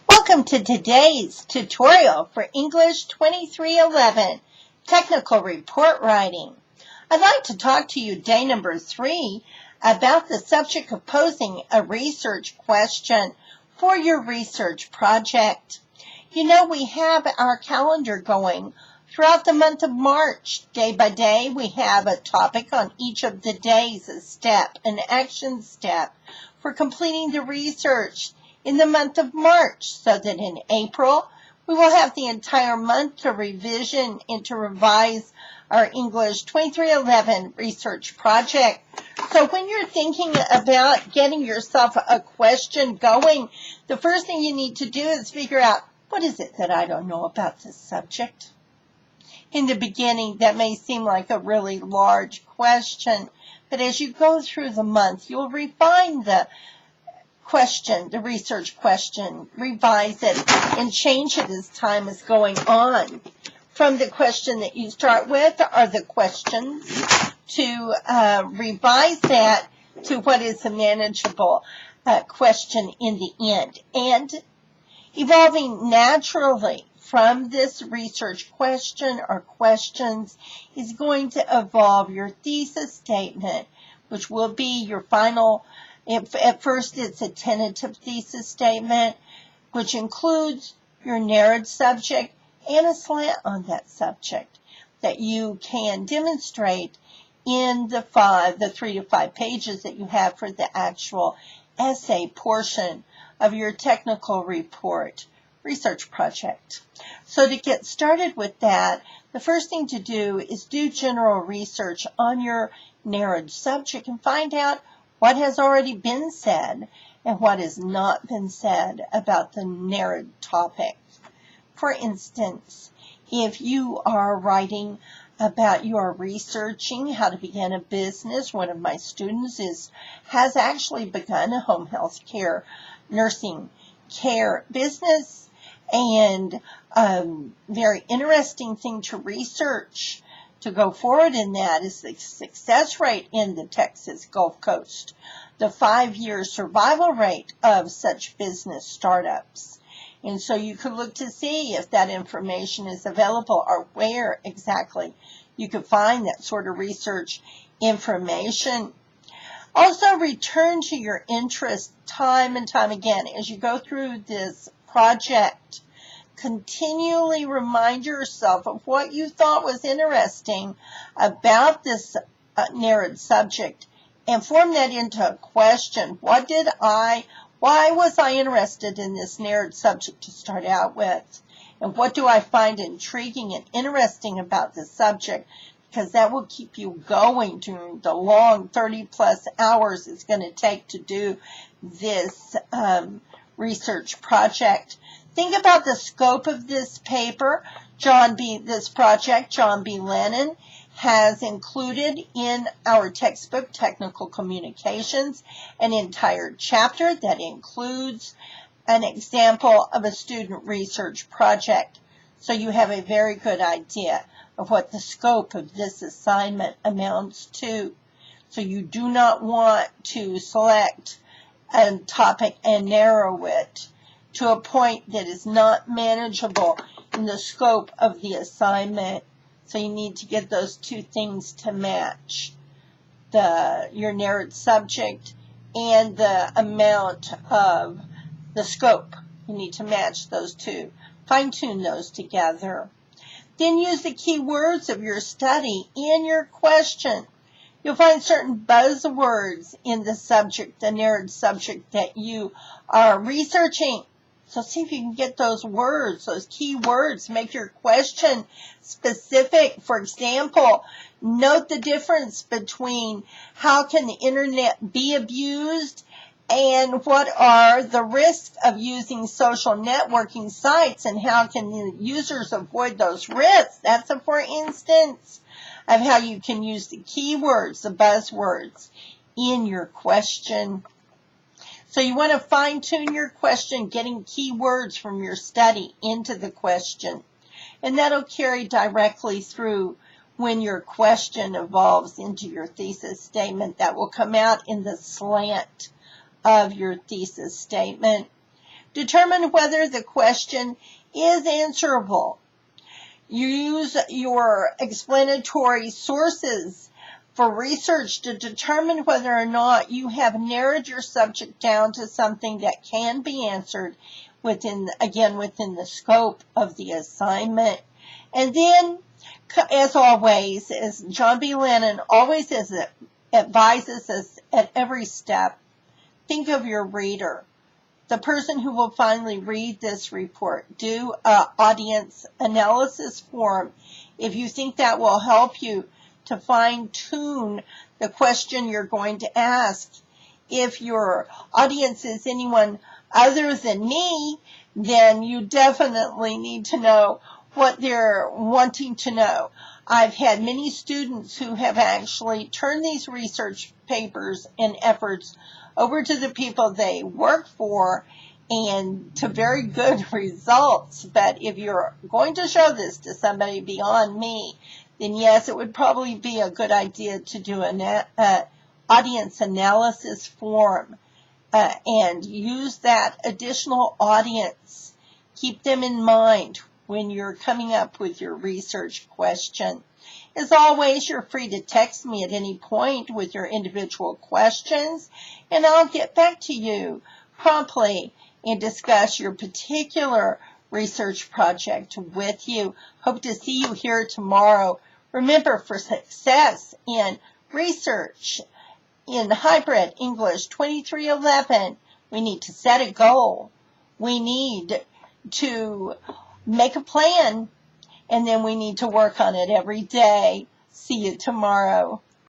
Welcome to today's tutorial for English 2311, Technical Report Writing. I'd like to talk to you day number 3 about the subject of posing a research question for your research project. You know, we have our calendar going throughout the month of March. Day by day, we have a topic on each of the days, a step, an action step for completing the research in the month of March, so that in April, we will have the entire month to revision and to revise our English 2311 research project. So when you're thinking about getting yourself a question going, the first thing you need to do is figure out, what is it that I don't know about this subject? In the beginning, that may seem like a really large question, but as you go through the month, you'll refine the question, the research question, revise it, and change it as time is going on. From the question that you start with are the questions to revise that to what is a manageable question in the end. And evolving naturally from this research question or questions is going to evolve your thesis statement, which will be your final. At first, it's a tentative thesis statement, which includes your narrowed subject and a slant on that subject that you can demonstrate in the 3 to 5 pages that you have for the actual essay portion of your technical report research project. So to get started with that, the first thing to do is do general research on your narrowed subject and find out what has already been said and what has not been said about the narrowed topic. For instance, if you are writing about you are researching how to begin a business, one of my students has actually begun a home health care nursing care business, and very interesting thing to research to go forward in that is the success rate in the Texas Gulf Coast, the 5-year survival rate of such business startups. And so you could look to see if that information is available or where exactly you could find that sort of research information. Also, return to your interest time and time again as you go through this project. Continually remind yourself of what you thought was interesting about this narrowed subject and form that into a question. Why was I interested in this narrowed subject to start out with? And what do I find intriguing and interesting about this subject? Because that will keep you going during the long 30-plus hours it's going to take to do this research project. Think about the scope of this paper. This project, John B. Lennon has included in our textbook, Technical Communications, an entire chapter that includes an example of a student research project. So you have a very good idea of what the scope of this assignment amounts to. So you do not want to select a topic and narrow it to a point that is not manageable in the scope of the assignment. So you need to get those two things to match, your narrowed subject and the amount of the scope. You need to match those two, fine-tune those together. Then use the key words of your study in your question. You'll find certain buzzwords in the subject, the narrowed subject that you are researching. So see if you can get those words, those key words, make your question specific. For example, note the difference between how can the internet be abused and what are the risks of using social networking sites and how can the users avoid those risks. That's a for instance of how you can use the keywords, the buzzwords in your question. So you want to fine-tune your question, getting keywords from your study into the question. And that'll carry directly through when your question evolves into your thesis statement. That will come out in the slant of your thesis statement. Determine whether the question is answerable. Use your explanatory sources for research to determine whether or not you have narrowed your subject down to something that can be answered within the scope of the assignment. And then, as always, as John B. Lennon always advises us at every step, think of your reader, the person who will finally read this report. Do an audience analysis form if you think that will help you to fine-tune the question you're going to ask. If your audience is anyone other than me, then you definitely need to know what they're wanting to know. I've had many students who have actually turned these research papers and efforts over to the people they work for, and to very good results. But if you're going to show this to somebody beyond me, then yes, it would probably be a good idea to do an audience analysis form and use that additional audience. Keep them in mind when you're coming up with your research question. As always, you're free to text me at any point with your individual questions, and I'll get back to you promptly and discuss your particular research project with you. Hope to see you here tomorrow. Remember, for success in research in hybrid English 2311, we need to set a goal. We need to make a plan, and then we need to work on it every day. See you tomorrow.